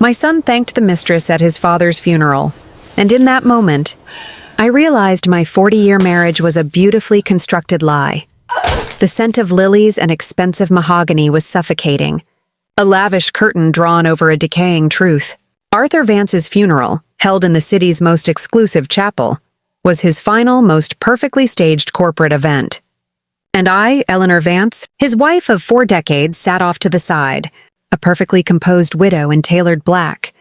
My son thanked the mistress at his father's funeral, and in that moment, I realized my 40-year marriage was a beautifully constructed lie. The scent of lilies and expensive mahogany was suffocating, a lavish curtain drawn over a decaying truth. Arthur Vance's funeral, held in the city's most exclusive chapel, was his final, most perfectly staged corporate event. And I, Eleanor Vance, his wife of 4 decades, sat off to the side, a perfectly composed widow in tailored black,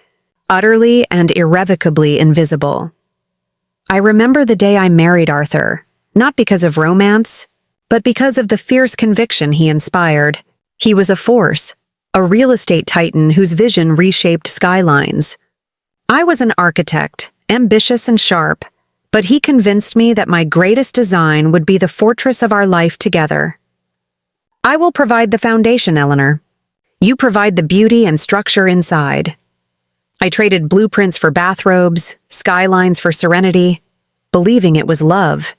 utterly and irrevocably invisible. I remember the day I married Arthur, not because of romance, but because of the fierce conviction he inspired. He was a force, a real estate titan whose vision reshaped skylines. I was an architect, ambitious and sharp, but he convinced me that my greatest design would be the fortress of our life together. I will provide the foundation, Eleanor. You provide the beauty and structure inside. I traded blueprints for bathrobes, skylines for serenity, believing it was love.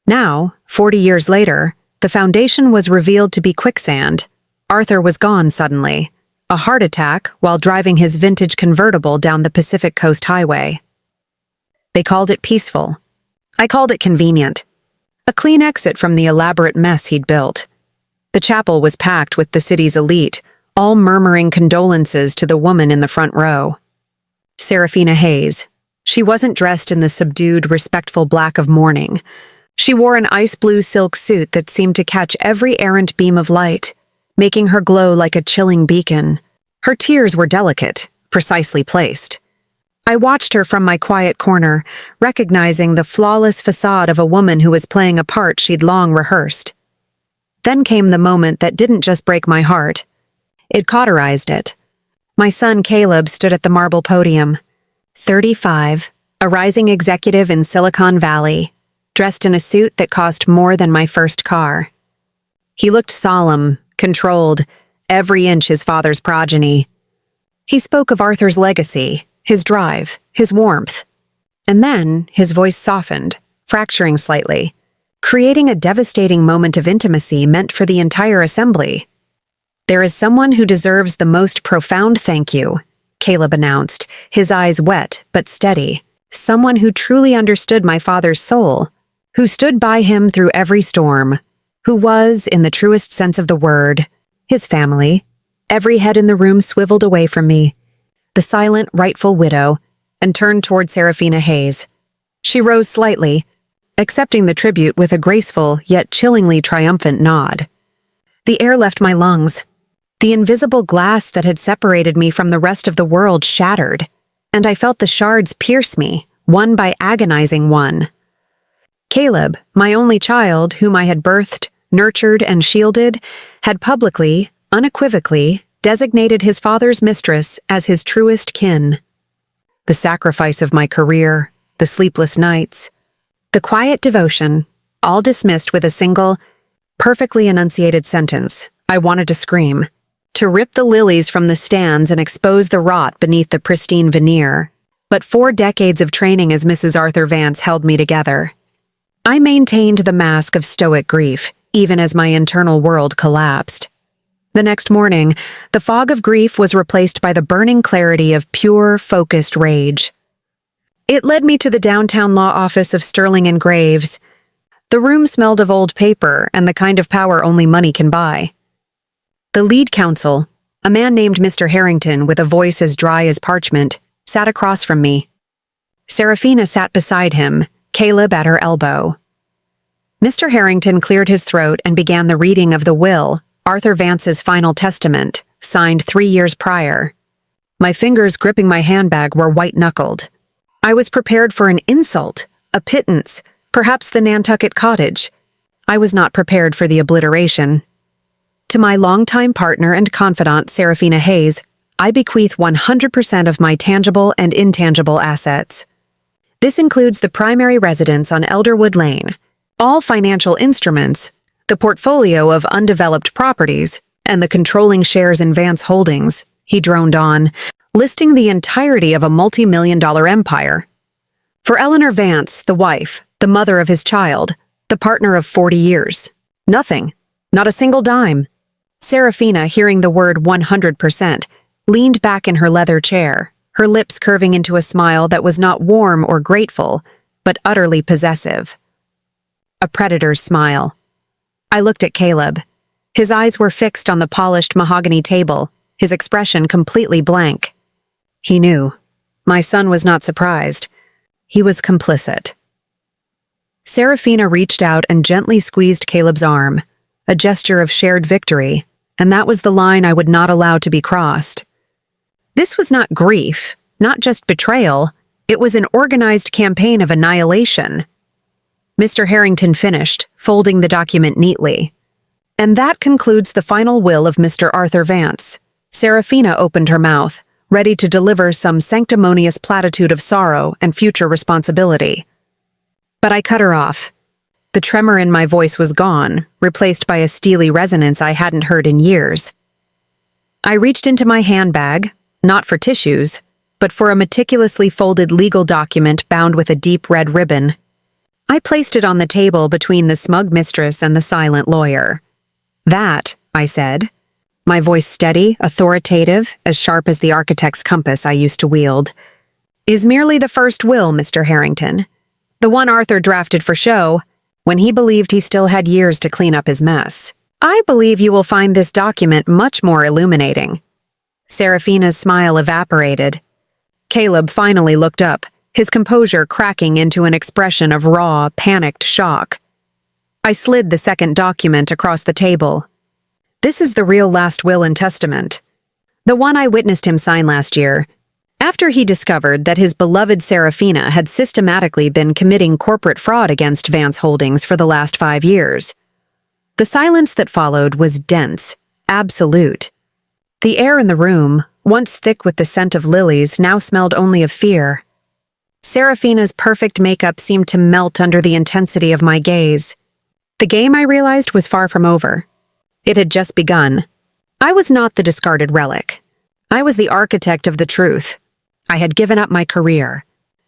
Now, 40 years later, the foundation was revealed to be quicksand. Arthur was gone suddenly, a heart attack while driving his vintage convertible down the Pacific Coast Highway. They called it peaceful. I called it convenient. A clean exit from the elaborate mess he'd built. The chapel was packed with the city's elite, all murmuring condolences to the woman in the front row. Seraphina Hayes. She wasn't dressed in the subdued, respectful black of mourning. She wore an ice blue silk suit that seemed to catch every errant beam of light, making her glow like a chilling beacon. Her tears were delicate, precisely placed. I watched her from my quiet corner, recognizing the flawless facade of a woman who was playing a part she'd long rehearsed. Then came the moment that didn't just break my heart. It cauterized it. My son Caleb stood at the marble podium, 35, a rising executive in Silicon Valley, dressed in a suit that cost more than my first car. He looked solemn, controlled, every inch his father's progeny. He spoke of Arthur's legacy, his drive, his warmth. And then his voice softened, fracturing slightly, creating a devastating moment of intimacy meant for the entire assembly. "There is someone who deserves the most profound thank you," Caleb announced, his eyes wet but steady. "Someone who truly understood my father's soul, who stood by him through every storm, who was, in the truest sense of the word, his family." Every head in the room swiveled away from me, the silent, rightful widow, and turned toward Seraphina Hayes. She rose slightly, accepting the tribute with a graceful yet chillingly triumphant nod. The air left my lungs. The invisible glass that had separated me from the rest of the world shattered, and I felt the shards pierce me, one by agonizing one. Caleb, my only child, whom I had birthed, nurtured, and shielded, had publicly, unequivocally, designated his father's mistress as his truest kin. The sacrifice of my career, the sleepless nights, the quiet devotion, all dismissed with a single, perfectly enunciated sentence. I wanted to scream, to rip the lilies from the stands and expose the rot beneath the pristine veneer. But 4 decades of training as Mrs. Arthur Vance held me together. I maintained the mask of stoic grief, even as my internal world collapsed. The next morning, the fog of grief was replaced by the burning clarity of pure, focused rage. It led me to the downtown law office of Sterling and Graves. The room smelled of old paper and the kind of power only money can buy. The lead counsel, a man named Mr. Harrington with a voice as dry as parchment, sat across from me. Seraphina sat beside him, Caleb at her elbow. Mr. Harrington cleared his throat and began the reading of the will, Arthur Vance's final testament, signed 3 years prior. My fingers gripping my handbag were white-knuckled. I was prepared for an insult, a pittance, perhaps the Nantucket cottage. I was not prepared for the obliteration. To my longtime partner and confidant, Seraphina Hayes, I bequeath 100% of my tangible and intangible assets. This includes the primary residence on Elderwood Lane, all financial instruments, the portfolio of undeveloped properties, and the controlling shares in Vance Holdings, he droned on, listing the entirety of a multi-million-dollar empire. For Eleanor Vance, the wife, the mother of his child, the partner of 40 years. Nothing. Not a single dime. Seraphina, hearing the word 100%, leaned back in her leather chair, her lips curving into a smile that was not warm or grateful, but utterly possessive. A predator's smile. I looked at Caleb. His eyes were fixed on the polished mahogany table, his expression completely blank. He knew. My son was not surprised. He was complicit. Seraphina reached out and gently squeezed Caleb's arm, a gesture of shared victory, and that was the line I would not allow to be crossed. This was not grief, not just betrayal, it was an organized campaign of annihilation. Mr. Harrington finished, folding the document neatly. And that concludes the final will of Mr. Arthur Vance. Seraphina opened her mouth, ready to deliver some sanctimonious platitude of sorrow and future responsibility. But I cut her off. The tremor in my voice was gone, replaced by a steely resonance I hadn't heard in years. I reached into my handbag, not for tissues, but for a meticulously folded legal document bound with a deep red ribbon. I placed it on the table between the smug mistress and the silent lawyer. That, I said, my voice steady, authoritative, as sharp as the architect's compass I used to wield, is merely the first will, Mr. Harrington. The one Arthur drafted for show, when he believed he still had years to clean up his mess. I believe you will find this document much more illuminating. Seraphina's smile evaporated. Caleb finally looked up, his composure cracking into an expression of raw, panicked shock. I slid the second document across the table. This is the real last will and testament. The one I witnessed him sign last year, after he discovered that his beloved Seraphina had systematically been committing corporate fraud against Vance Holdings for the last 5 years. The silence that followed was dense, absolute. The air in the room, once thick with the scent of lilies, now smelled only of fear. Seraphina's perfect makeup seemed to melt under the intensity of my gaze. The game, I realized, was far from over. It had just begun. I was not the discarded relic. I was the architect of the truth. I had given up my career,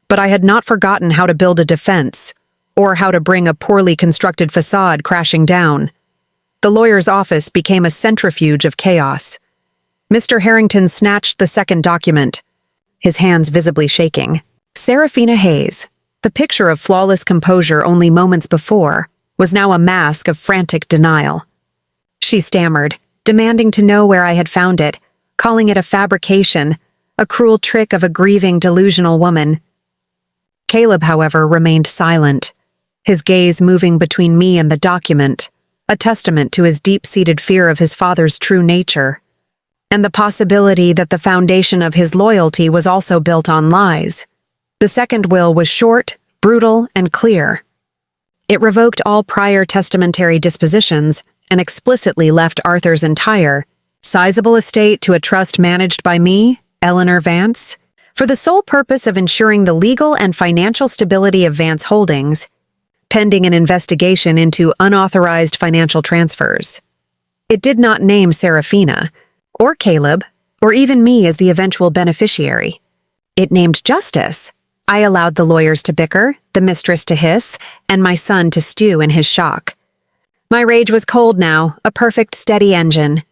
but I had not forgotten how to build a defense, or how to bring a poorly constructed facade crashing down. The lawyer's office became a centrifuge of chaos. Mr. Harrington snatched the second document, his hands visibly shaking. Seraphina Hayes, the picture of flawless composure only moments before, was now a mask of frantic denial. She stammered, demanding to know where I had found it, calling it a fabrication, a cruel trick of a grieving, delusional woman. Caleb, however, remained silent, his gaze moving between me and the document, a testament to his deep-seated fear of his father's true nature, and the possibility that the foundation of his loyalty was also built on lies. The second will was short, brutal, and clear. It revoked all prior testamentary dispositions and explicitly left Arthur's entire, sizable estate to a trust managed by me, Eleanor Vance, for the sole purpose of ensuring the legal and financial stability of Vance Holdings, pending an investigation into unauthorized financial transfers. It did not name Seraphina, or Caleb, or even me as the eventual beneficiary. It named justice. I allowed the lawyers to bicker, the mistress to hiss, and my son to stew in his shock. My rage was cold now, a perfect steady engine.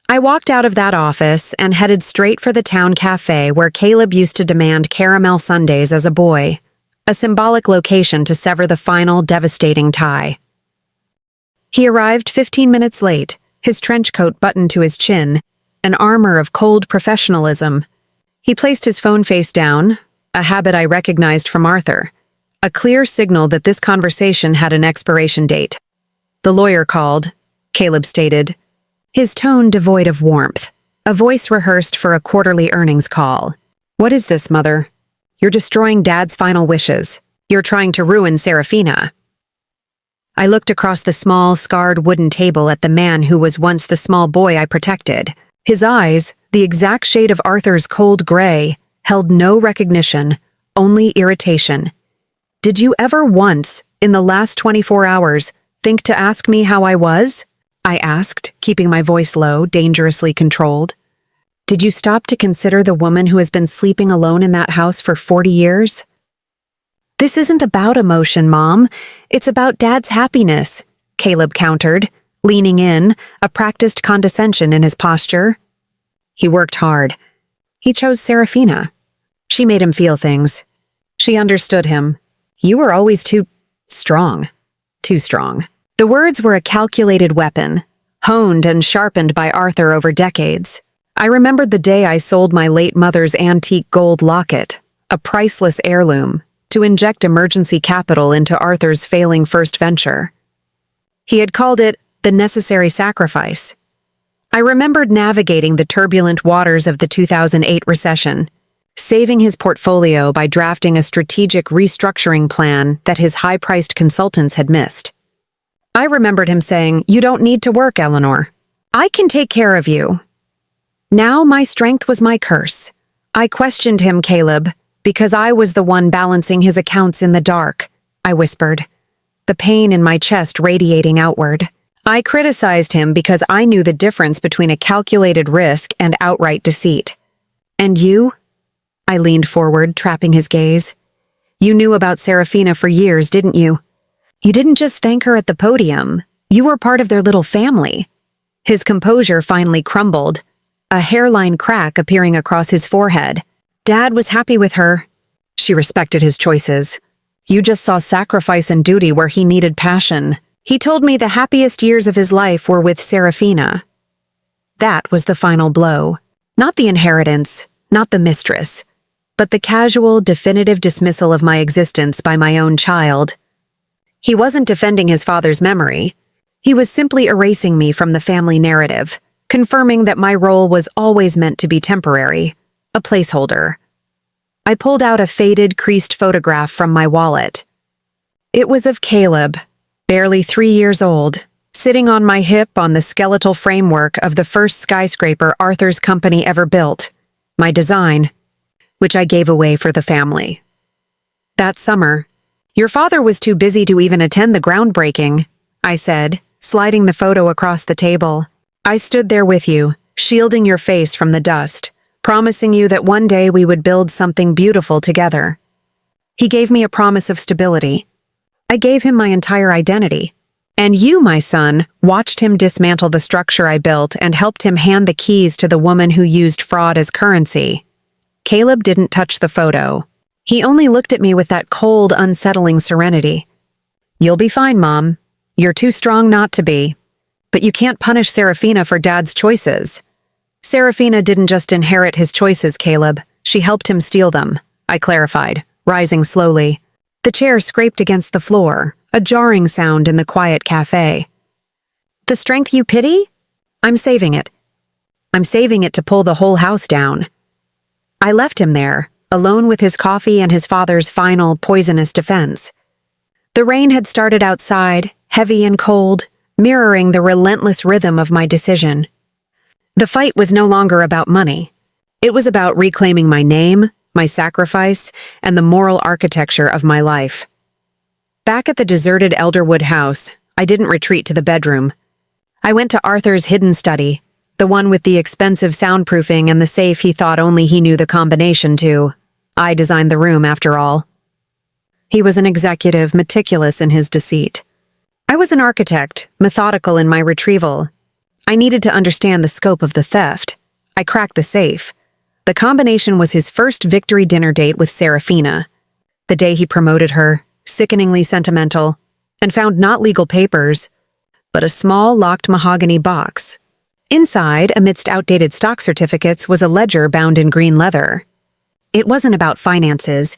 I walked out of that office and headed straight for the town cafe where Caleb used to demand caramel sundaes as a boy, a symbolic location to sever the final devastating tie. He arrived 15 minutes late, his trench coat buttoned to his chin, an armor of cold professionalism. He placed his phone face down, a habit I recognized from Arthur, a clear signal that this conversation had an expiration date. The lawyer called, Caleb stated, his tone devoid of warmth, a voice rehearsed for a quarterly earnings call. What is this, Mother? You're destroying Dad's final wishes. You're trying to ruin Seraphina. I looked across the small, scarred wooden table at the man who was once the small boy I protected. His eyes, the exact shade of Arthur's cold gray, held no recognition, only irritation. Did you ever once, in the last 24 hours, think to ask me how I was? I asked, keeping my voice low, dangerously controlled. Did you stop to consider the woman who has been sleeping alone in that house for 40 years? This isn't about emotion, Mom. It's about Dad's happiness, Caleb countered, leaning in, a practiced condescension in his posture. He worked hard. He chose Seraphina. She made him feel things. She understood him. You were always too strong. Too strong. The words were a calculated weapon, honed and sharpened by Arthur over decades. I remembered the day I sold my late mother's antique gold locket, a priceless heirloom, to inject emergency capital into Arthur's failing first venture. He had called it the necessary sacrifice. I remembered navigating the turbulent waters of the 2008 recession, saving his portfolio by drafting a strategic restructuring plan that his high-priced consultants had missed. I remembered him saying, "You don't need to work, Eleanor. I can take care of you." Now my strength was my curse. I questioned him, Caleb, because I was the one balancing his accounts in the dark, I whispered, the pain in my chest radiating outward. I criticized him because I knew the difference between a calculated risk and outright deceit. And you? I leaned forward, trapping his gaze. You knew about Seraphina for years, didn't you? You didn't just thank her at the podium. You were part of their little family. His composure finally crumbled, a hairline crack appearing across his forehead. Dad was happy with her. She respected his choices. You just saw sacrifice and duty where he needed passion. He told me the happiest years of his life were with Seraphina. That was the final blow. Not the inheritance, not the mistress, but the casual, definitive dismissal of my existence by my own child. He wasn't defending his father's memory. He was simply erasing me from the family narrative, confirming that my role was always meant to be temporary, a placeholder. I pulled out a faded, creased photograph from my wallet. It was of Caleb, barely 3 years old, sitting on my hip on the skeletal framework of the first skyscraper Arthur's company ever built, my design, which I gave away for the family. That summer, your father was too busy to even attend the groundbreaking, I said, sliding the photo across the table. I stood there with you, shielding your face from the dust, promising you that one day we would build something beautiful together. He gave me a promise of stability. I gave him my entire identity. And you, my son, watched him dismantle the structure I built and helped him hand the keys to the woman who used fraud as currency. Caleb didn't touch the photo. He only looked at me with that cold, unsettling serenity. You'll be fine, Mom. You're too strong not to be. But you can't punish Seraphina for Dad's choices. Seraphina didn't just inherit his choices, Caleb. She helped him steal them, I clarified, rising slowly. The chair scraped against the floor, a jarring sound in the quiet cafe. The strength you pity? I'm saving it. I'm saving it to pull the whole house down. I left him there, alone with his coffee and his father's final, poisonous defense. The rain had started outside, heavy and cold, mirroring the relentless rhythm of my decision. The fight was no longer about money. It was about reclaiming my name, my sacrifice, and the moral architecture of my life. Back at the deserted Elderwood house, I didn't retreat to the bedroom. I went to Arthur's hidden study, the one with the expensive soundproofing and the safe he thought only he knew the combination to. I designed the room, after all. He was an executive, meticulous in his deceit. I was an architect, methodical in my retrieval. I needed to understand the scope of the theft. I cracked the safe. The combination was his first victory dinner date with Seraphina. The day he promoted her, sickeningly sentimental, and found not legal papers, but a small locked mahogany box. Inside, amidst outdated stock certificates, was a ledger bound in green leather. It wasn't about finances.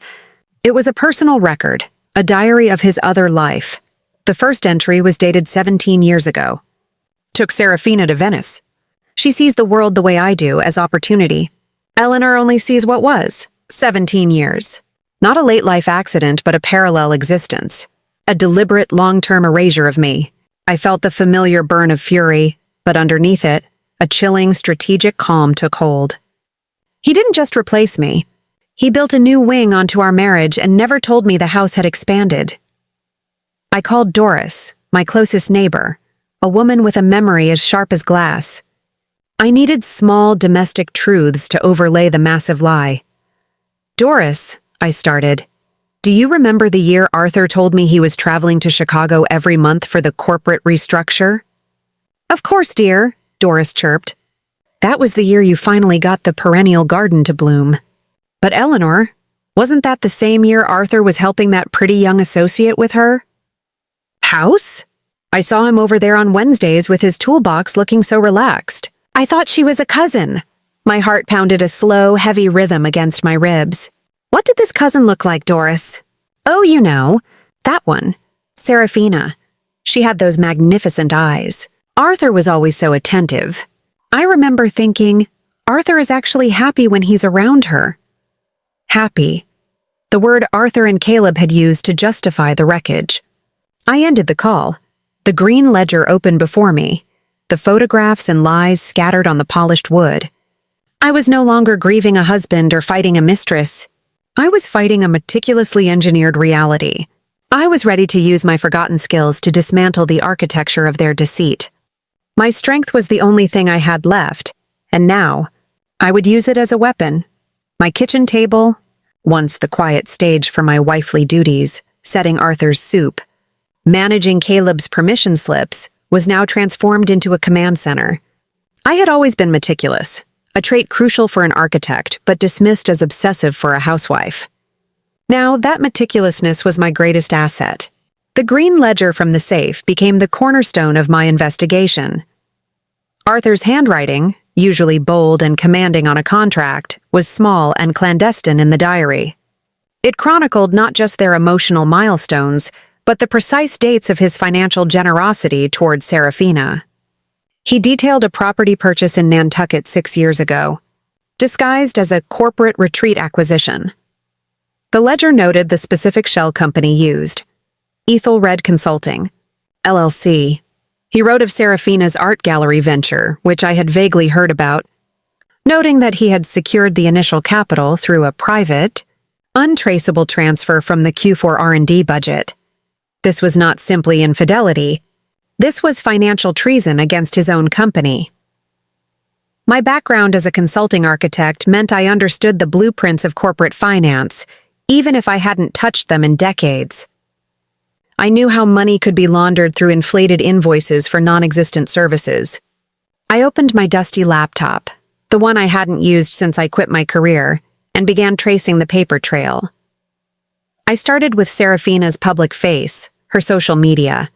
It was a personal record, a diary of his other life. The first entry was dated 17 years ago. Took Seraphina to Venice. She sees the world the way I do, as opportunity. Eleanor only sees what was, 17 years. Not a late-life accident, but a parallel existence. A deliberate, long-term erasure of me. I felt the familiar burn of fury, but underneath it, a chilling, strategic calm took hold. He didn't just replace me. He built a new wing onto our marriage and never told me the house had expanded. I called Doris, my closest neighbor, a woman with a memory as sharp as glass. I needed small domestic truths to overlay the massive lie. Doris, I started, do you remember the year Arthur told me he was traveling to Chicago every month for the corporate restructure? Of course, dear, Doris chirped. That was the year you finally got the perennial garden to bloom. But Eleanor, wasn't that the same year Arthur was helping that pretty young associate with her house? I saw him over there on Wednesdays with his toolbox looking so relaxed. I thought she was a cousin. My heart pounded a slow, heavy rhythm against my ribs. What did this cousin look like, Doris? Oh, you know, that one. Seraphina. She had those magnificent eyes. Arthur was always so attentive. I remember thinking, Arthur is actually happy when he's around her. Happy. The word Arthur and Caleb had used to justify the wreckage. I ended the call. The green ledger opened before me, the photographs and lies scattered on the polished wood. I was no longer grieving a husband or fighting a mistress. I was fighting a meticulously engineered reality. I was ready to use my forgotten skills to dismantle the architecture of their deceit. My strength was the only thing I had left, and now, I would use it as a weapon. My kitchen table, once the quiet stage for my wifely duties, setting Arthur's soup, managing Caleb's permission slips, was now transformed into a command center. I had always been meticulous, a trait crucial for an architect, but dismissed as obsessive for a housewife. Now, that meticulousness was my greatest asset. The green ledger from the safe became the cornerstone of my investigation. Arthur's handwriting, usually bold and commanding on a contract, was small and clandestine in the diary. It chronicled not just their emotional milestones, but the precise dates of his financial generosity toward Seraphina. He detailed a property purchase in Nantucket 6 years ago, disguised as a corporate retreat acquisition. The ledger noted the specific shell company used, Ethelred Consulting, LLC. He wrote of Seraphina's art gallery venture, which I had vaguely heard about, noting that he had secured the initial capital through a private, untraceable transfer from the Q4 R&D budget. This was not simply infidelity. This was financial treason against his own company. My background as a consulting architect meant I understood the blueprints of corporate finance, even if I hadn't touched them in decades. I knew how money could be laundered through inflated invoices for non-existent services. I opened my dusty laptop, the one I hadn't used since I quit my career, and began tracing the paper trail. I started with Seraphina's public face, her social media.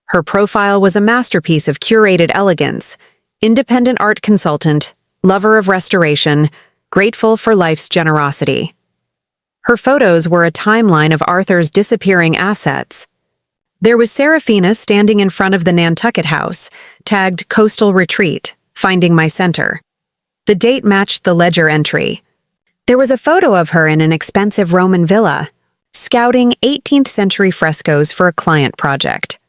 Her profile was a masterpiece of curated elegance, independent art consultant, lover of restoration, grateful for life's generosity. Her photos were a timeline of Arthur's disappearing assets. There was Seraphina standing in front of the Nantucket house, tagged Coastal Retreat, finding my center. The date matched the ledger entry. There was a photo of her in an expensive Roman villa, scouting 18th century frescoes for a client project.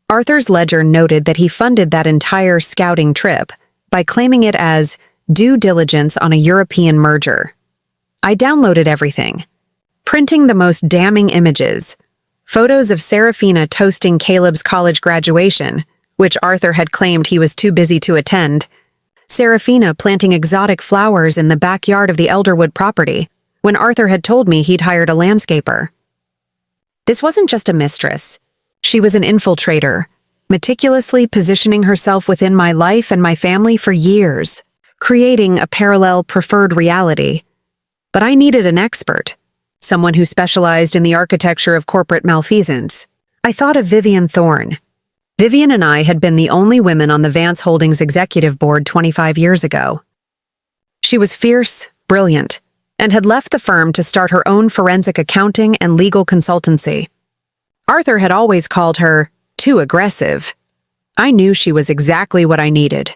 Arthur's ledger noted that he funded that entire scouting trip by claiming it as due diligence on a European merger. I downloaded everything, printing the most damning images, photos of Seraphina toasting Caleb's college graduation, which Arthur had claimed he was too busy to attend, Seraphina planting exotic flowers in the backyard of the Elderwood property, when Arthur had told me he'd hired a landscaper. This wasn't just a mistress. She was an infiltrator, meticulously positioning herself within my life and my family for years, creating a parallel preferred reality. But I needed an expert, someone who specialized in the architecture of corporate malfeasance. I thought of Vivian Thorne. Vivian and I had been the only women on the Vance Holdings executive board 25 years ago. She was fierce, brilliant, and had left the firm to start her own forensic accounting and legal consultancy. Arthur had always called her too aggressive. I knew she was exactly what I needed.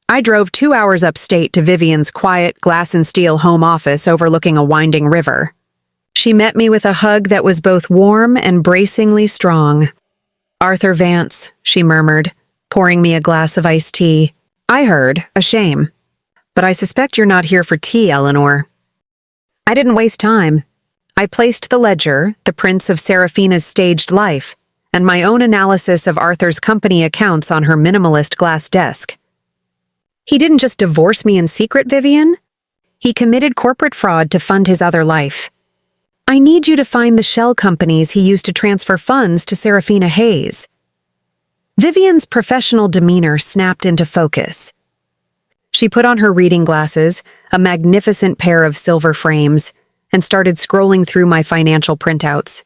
I drove 2 hours upstate to Vivian's quiet glass and steel home office overlooking a winding river. She met me with a hug that was both warm and bracingly strong. "Arthur Vance," she murmured, pouring me a glass of iced tea. I heard, a shame. "But I suspect you're not here for tea, Eleanor." I didn't waste time. I placed the ledger, the prints of Seraphina's staged life, and my own analysis of Arthur's company accounts on her minimalist glass desk. He didn't just divorce me in secret, Vivian. He committed corporate fraud to fund his other life. I need you to find the shell companies he used to transfer funds to Seraphina Hayes. Vivian's professional demeanor snapped into focus. She put on her reading glasses, a magnificent pair of silver frames, and started scrolling through my financial printouts.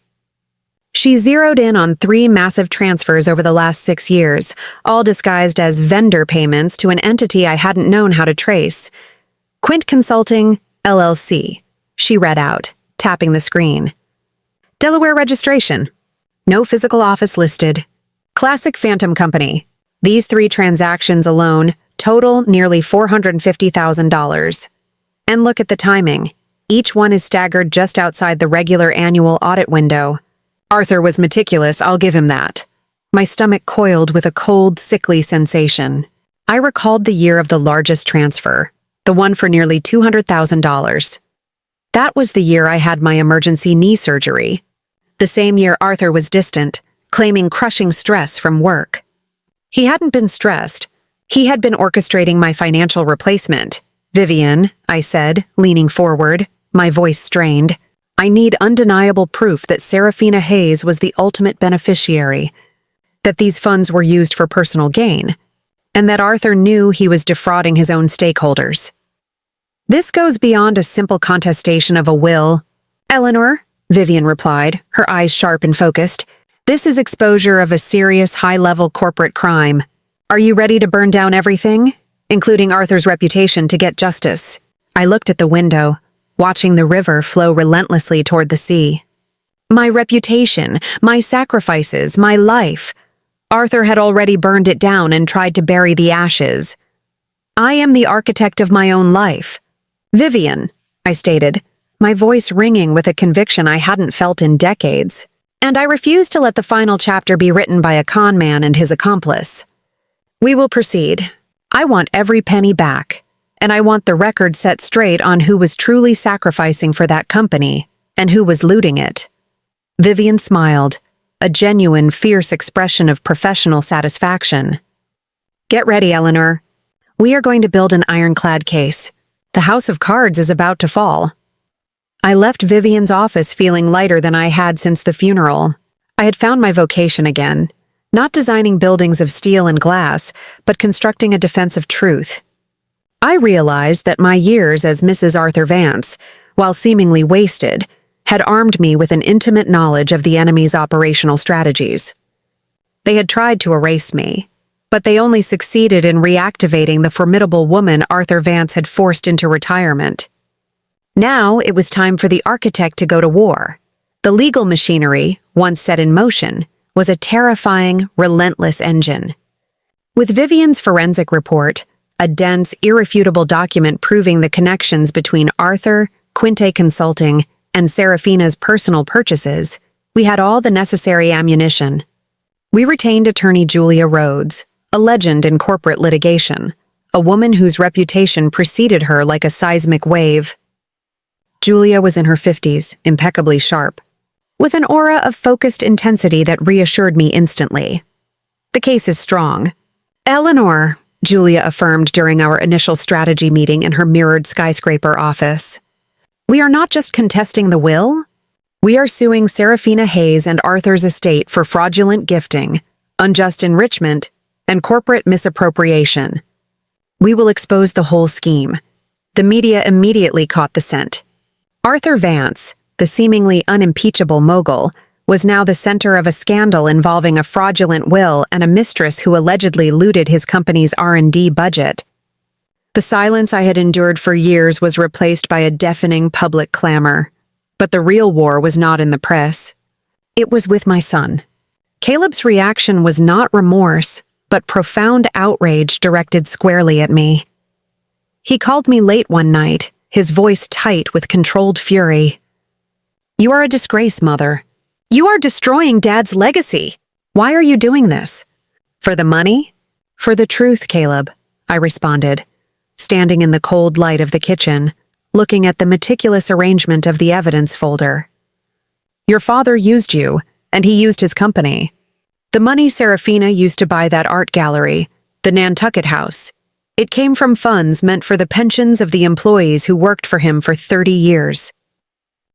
She zeroed in on 3 massive transfers over the last 6 years, all disguised as vendor payments to an entity I hadn't known how to trace. Quint Consulting, LLC, she read out, tapping the screen. Delaware registration. No physical office listed. Classic Phantom Company. These 3 transactions alone total nearly $450,000. And look at the timing. Each one is staggered just outside the regular annual audit window. Arthur was meticulous, I'll give him that. My stomach coiled with a cold, sickly sensation. I recalled the year of the largest transfer, the one for nearly $200,000. That was the year I had my emergency knee surgery. The same year Arthur was distant, claiming crushing stress from work. He hadn't been stressed. He had been orchestrating my financial replacement. Vivian, I said, leaning forward, my voice strained. I need undeniable proof that Seraphina Hayes was the ultimate beneficiary, that these funds were used for personal gain, and that Arthur knew he was defrauding his own stakeholders. This goes beyond a simple contestation of a will. Eleanor, Vivian replied, her eyes sharp and focused. This is exposure of a serious high-level corporate crime. Are you ready to burn down everything, including Arthur's reputation, to get justice? I looked at the window, watching the river flow relentlessly toward the sea. My reputation, my sacrifices, my life. Arthur had already burned it down and tried to bury the ashes. I am the architect of my own life. Vivian, I stated, my voice ringing with a conviction I hadn't felt in decades. And I refuse to let the final chapter be written by a con man and his accomplice. We will proceed. I want every penny back. And I want the record set straight on who was truly sacrificing for that company and who was looting it. Vivian smiled, a genuine, fierce expression of professional satisfaction. Get ready, Eleanor. We are going to build an ironclad case. The house of cards is about to fall. I left Vivian's office feeling lighter than I had since the funeral. I had found my vocation again, not designing buildings of steel and glass, but constructing a defense of truth. I realized that my years as Mrs. Arthur Vance, while seemingly wasted, had armed me with an intimate knowledge of the enemy's operational strategies. They had tried to erase me, but they only succeeded in reactivating the formidable woman Arthur Vance had forced into retirement. Now it was time for the architect to go to war. The legal machinery, once set in motion, was a terrifying, relentless engine. With Vivian's forensic report, a dense, irrefutable document proving the connections between Arthur, Quinte Consulting, and Seraphina's personal purchases, we had all the necessary ammunition. We retained attorney Julia Rhodes, a legend in corporate litigation, a woman whose reputation preceded her like a seismic wave. Julia was in her 50s, impeccably sharp, with an aura of focused intensity that reassured me instantly. The case is strong. Eleanor, Julia affirmed during our initial strategy meeting in her mirrored skyscraper office. We are not just contesting the will. We are suing Seraphina Hayes and Arthur's estate for fraudulent gifting, unjust enrichment, and corporate misappropriation. We will expose the whole scheme. The media immediately caught the scent. Arthur Vance, the seemingly unimpeachable mogul, was now the center of a scandal involving a fraudulent will and a mistress who allegedly looted his company's R&D budget. The silence I had endured for years was replaced by a deafening public clamor. But the real war was not in the press. It was with my son. Caleb's reaction was not remorse, but profound outrage directed squarely at me. He called me late one night, his voice tight with controlled fury. "You are a disgrace, Mother. You are destroying Dad's legacy. Why are you doing this? For the money? For the truth, Caleb," I responded, standing in the cold light of the kitchen, looking at the meticulous arrangement of the evidence folder. "Your father used you, and he used his company. The money Seraphina used to buy that art gallery, the Nantucket House, it came from funds meant for the pensions of the employees who worked for him for 30 years.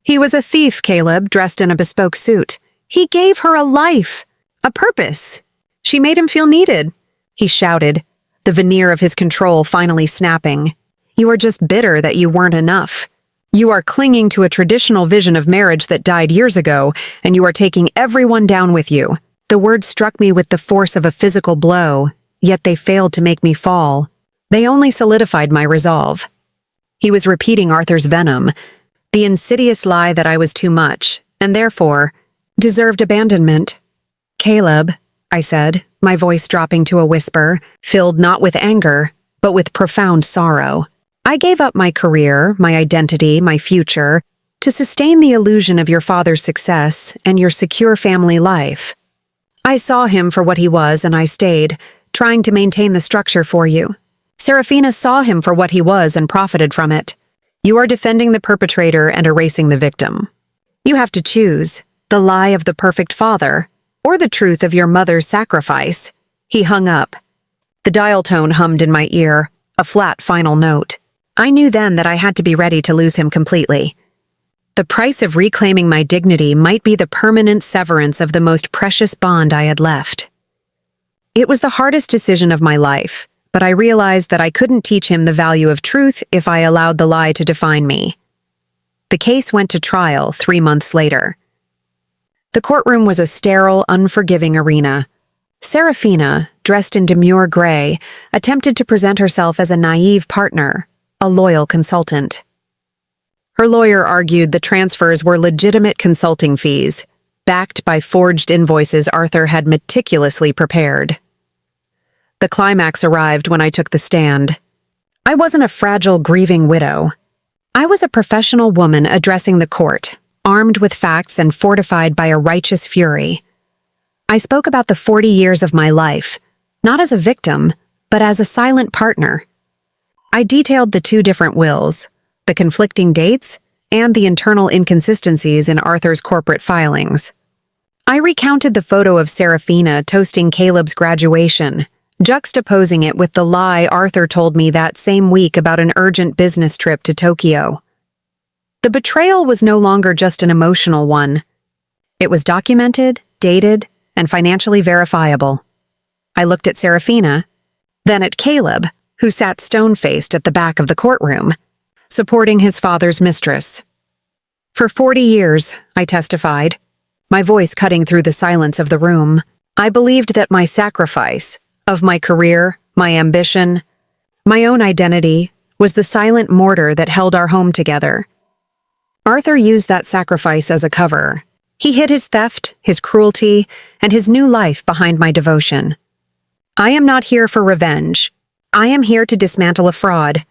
He was a thief, Caleb, dressed in a bespoke suit. He gave her a life, a purpose. She made him feel needed," he shouted, the veneer of his control finally snapping. "You are just bitter that you weren't enough. You are clinging to a traditional vision of marriage that died years ago, and you are taking everyone down with you." The words struck me with the force of a physical blow, yet they failed to make me fall. They only solidified my resolve. He was repeating Arthur's venom, the insidious lie that I was too much, and therefore deserved abandonment. "Caleb," I said, my voice dropping to a whisper, filled not with anger, but with profound sorrow. "I gave up my career, my identity, my future, to sustain the illusion of your father's success and your secure family life. I saw him for what he was, and I stayed, trying to maintain the structure for you. Seraphina saw him for what he was and profited from it. You are defending the perpetrator and erasing the victim. You have to choose the lie of the perfect father or the truth of your mother's sacrifice." He hung up. The dial tone hummed in my ear, a flat final note. I knew then that I had to be ready to lose him completely. The price of reclaiming my dignity might be the permanent severance of the most precious bond I had left. It was the hardest decision of my life, but I realized that I couldn't teach him the value of truth if I allowed the lie to define me. The case went to trial 3 months later. The courtroom was a sterile, unforgiving arena. Seraphina, dressed in demure gray, attempted to present herself as a naive partner, a loyal consultant. Her lawyer argued the transfers were legitimate consulting fees, backed by forged invoices Arthur had meticulously prepared. The climax arrived when I took the stand. I wasn't a fragile, grieving widow. I was a professional woman addressing the court, armed with facts and fortified by a righteous fury. I spoke about the 40 years of my life, not as a victim, but as a silent partner. I detailed the 2 different wills, the conflicting dates, and the internal inconsistencies in Arthur's corporate filings. I recounted the photo of Seraphina toasting Caleb's graduation, juxtaposing it with the lie Arthur told me that same week about an urgent business trip to Tokyo. The betrayal was no longer just an emotional one. It was documented, dated, and financially verifiable. I looked at Seraphina, then at Caleb, who sat stone-faced at the back of the courtroom, supporting his father's mistress. For 40 years, I testified, my voice cutting through the silence of the room, I believed that my sacrifice, of my career, my ambition, my own identity, was the silent mortar that held our home together. Arthur used that sacrifice as a cover. He hid his theft, his cruelty, and his new life behind my devotion. I am not here for revenge. I am here to dismantle a fraud.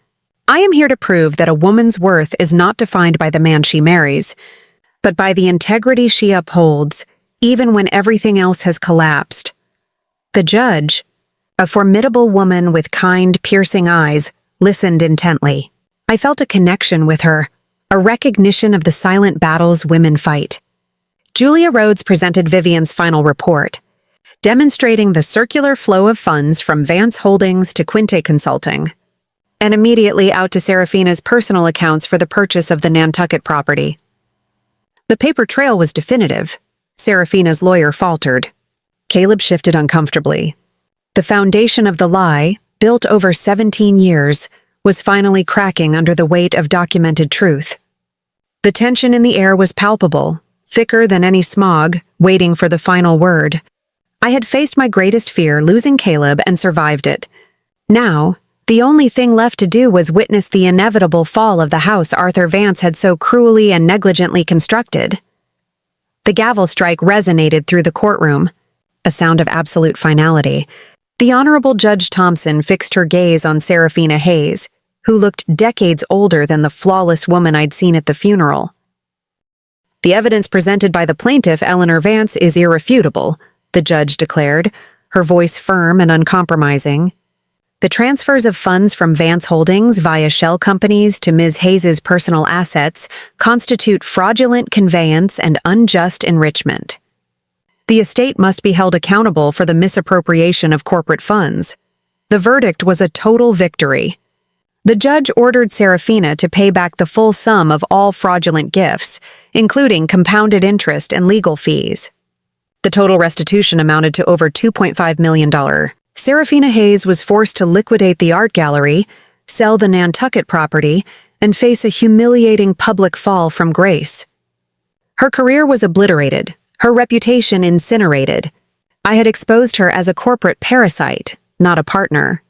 I am here to prove that a woman's worth is not defined by the man she marries, but by the integrity she upholds, even when everything else has collapsed. The judge, a formidable woman with kind, piercing eyes, listened intently. I felt a connection with her, a recognition of the silent battles women fight. Julia Rhodes presented Vivian's final report, demonstrating the circular flow of funds from Vance Holdings to Quinte Consulting, and immediately out to Seraphina's personal accounts for the purchase of the Nantucket property. The paper trail was definitive. Seraphina's lawyer faltered. Caleb shifted uncomfortably. The foundation of the lie, built over 17 years, was finally cracking under the weight of documented truth. The tension in the air was palpable, thicker than any smog, waiting for the final word. I had faced my greatest fear, losing Caleb, and survived it. Now, the only thing left to do was witness the inevitable fall of the house Arthur Vance had so cruelly and negligently constructed. The gavel strike resonated through the courtroom, a sound of absolute finality. The Honorable Judge Thompson fixed her gaze on Seraphina Hayes, who looked decades older than the flawless woman I'd seen at the funeral. "The evidence presented by the plaintiff, Eleanor Vance, is irrefutable," the judge declared, her voice firm and uncompromising. "The transfers of funds from Vance Holdings via shell companies to Ms. Hayes's personal assets constitute fraudulent conveyance and unjust enrichment. The estate must be held accountable for the misappropriation of corporate funds. The verdict was a total victory. The judge ordered Seraphina to pay back the full sum of all fraudulent gifts, including compounded interest and legal fees. The total restitution amounted to over $2.5 million. Seraphina Hayes was forced to liquidate the art gallery, sell the Nantucket property, and face a humiliating public fall from grace. Her career was obliterated, her reputation incinerated. I had exposed her as a corporate parasite, not a partner.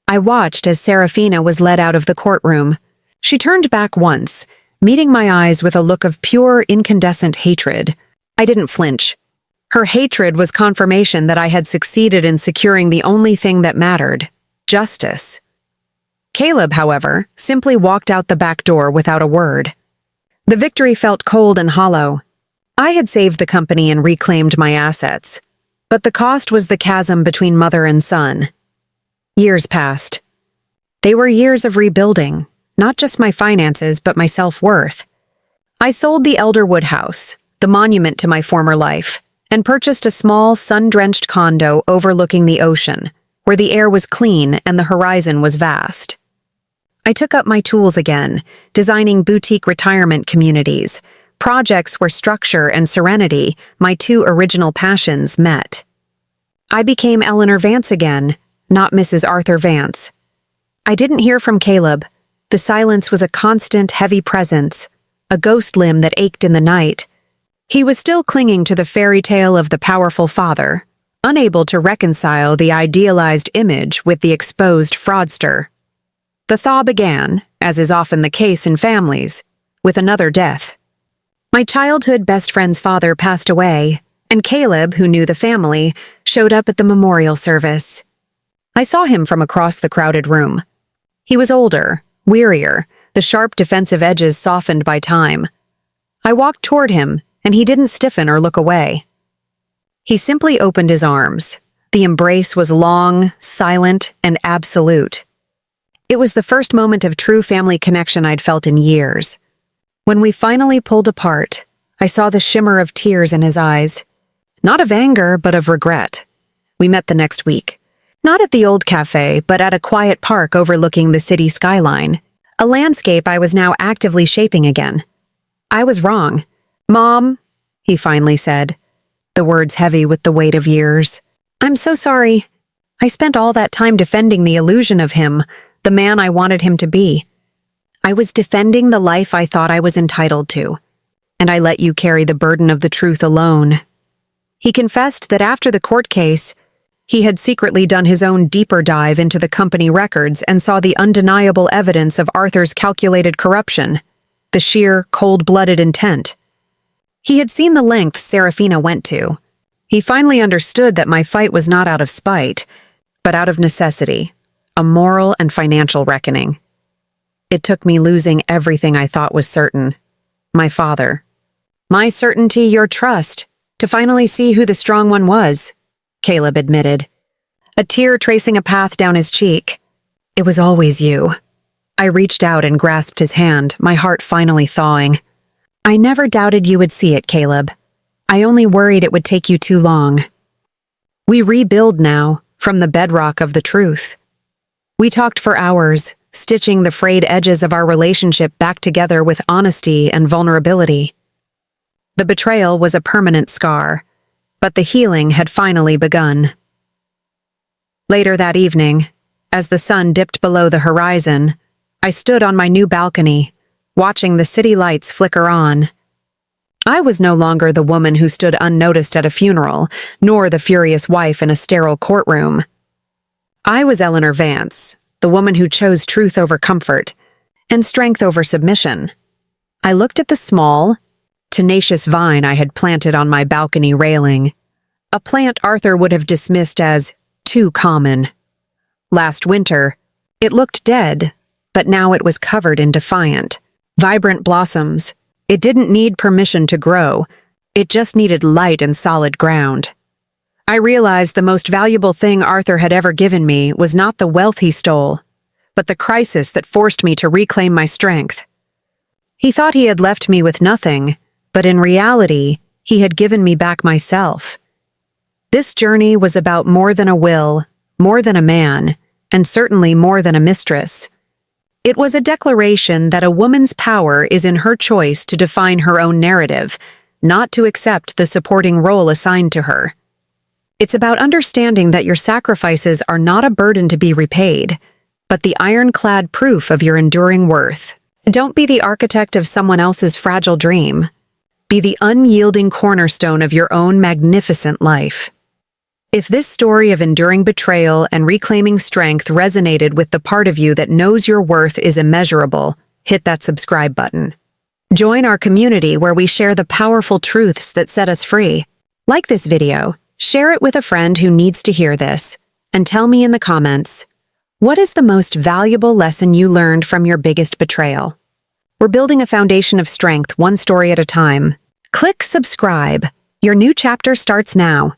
I watched as Seraphina was led out of the courtroom. She turned back once, meeting my eyes with a look of pure, incandescent hatred. I didn't flinch. Her hatred was confirmation that I had succeeded in securing the only thing that mattered: justice. Caleb, however, simply walked out the back door without a word. The victory felt cold and hollow. I had saved the company and reclaimed my assets, but the cost was the chasm between mother and son. Years passed. They were years of rebuilding, not just my finances, but my self-worth. I sold the Elderwood house, the monument to my former life, and purchased a small, sun-drenched condo overlooking the ocean, where the air was clean and the horizon was vast. I took up my tools again, designing boutique retirement communities, projects where structure and serenity, my two original passions, met. I became Eleanor Vance again, not Mrs. Arthur Vance. I didn't hear from Caleb. The silence was a constant, heavy presence, a ghost limb that ached in the night. He was still clinging to the fairy tale of the powerful father, unable to reconcile the idealized image with the exposed fraudster. The thaw began, as is often the case in families, with another death. My childhood best friend's father passed away, and Caleb, who knew the family, showed up at the memorial service. I saw him from across the crowded room. He was older, wearier, the sharp defensive edges softened by time. I walked toward him, and he didn't stiffen or look away. He simply opened his arms. The embrace was long, silent, and absolute. It was the first moment of true family connection I'd felt in years. When we finally pulled apart, I saw the shimmer of tears in his eyes. Not of anger, but of regret. We met the next week. Not at the old cafe, but at a quiet park overlooking the city skyline, a landscape I was now actively shaping again. I was wrong. "Mom," he finally said, the words heavy with the weight of years. "I'm so sorry. I spent all that time defending the illusion of him, the man I wanted him to be. I was defending the life I thought I was entitled to, and I let you carry the burden of the truth alone." He confessed that after the court case, he had secretly done his own deeper dive into the company records and saw the undeniable evidence of Arthur's calculated corruption, the sheer, cold-blooded intent. He had seen the lengths Seraphina went to. He finally understood that my fight was not out of spite, but out of necessity, a moral and financial reckoning. It took me losing everything I thought was certain. My father. My certainty, your trust, to finally see who the strong one was, Caleb admitted, a tear tracing a path down his cheek. "It was always you." I reached out and grasped his hand, my heart finally thawing. "I never doubted you would see it, Caleb. I only worried it would take you too long." We rebuild now, from the bedrock of the truth. We talked for hours, stitching the frayed edges of our relationship back together with honesty and vulnerability. The betrayal was a permanent scar, but the healing had finally begun. Later that evening, as the sun dipped below the horizon, I stood on my new balcony, watching the city lights flicker on. I was no longer the woman who stood unnoticed at a funeral, nor the furious wife in a sterile courtroom. I was Eleanor Vance, the woman who chose truth over comfort, and strength over submission. I looked at the small, tenacious vine I had planted on my balcony railing, a plant Arthur would have dismissed as too common. Last winter, it looked dead, but now it was covered in defiant, vibrant blossoms. It didn't need permission to grow. It just needed light and solid ground. I realized the most valuable thing Arthur had ever given me was not the wealth he stole, but the crisis that forced me to reclaim my strength. He thought he had left me with nothing, but in reality, he had given me back myself. This journey was about more than a will, more than a man, and certainly more than a mistress. It was a declaration that a woman's power is in her choice to define her own narrative, not to accept the supporting role assigned to her. It's about understanding that your sacrifices are not a burden to be repaid, but the ironclad proof of your enduring worth. Don't be the architect of someone else's fragile dream. Be the unyielding cornerstone of your own magnificent life. If this story of enduring betrayal and reclaiming strength resonated with the part of you that knows your worth is immeasurable, hit that subscribe button. Join our community where we share the powerful truths that set us free. Like this video, share it with a friend who needs to hear this, and tell me in the comments, what is the most valuable lesson you learned from your biggest betrayal? We're building a foundation of strength, one story at a time. Click subscribe. Your new chapter starts now.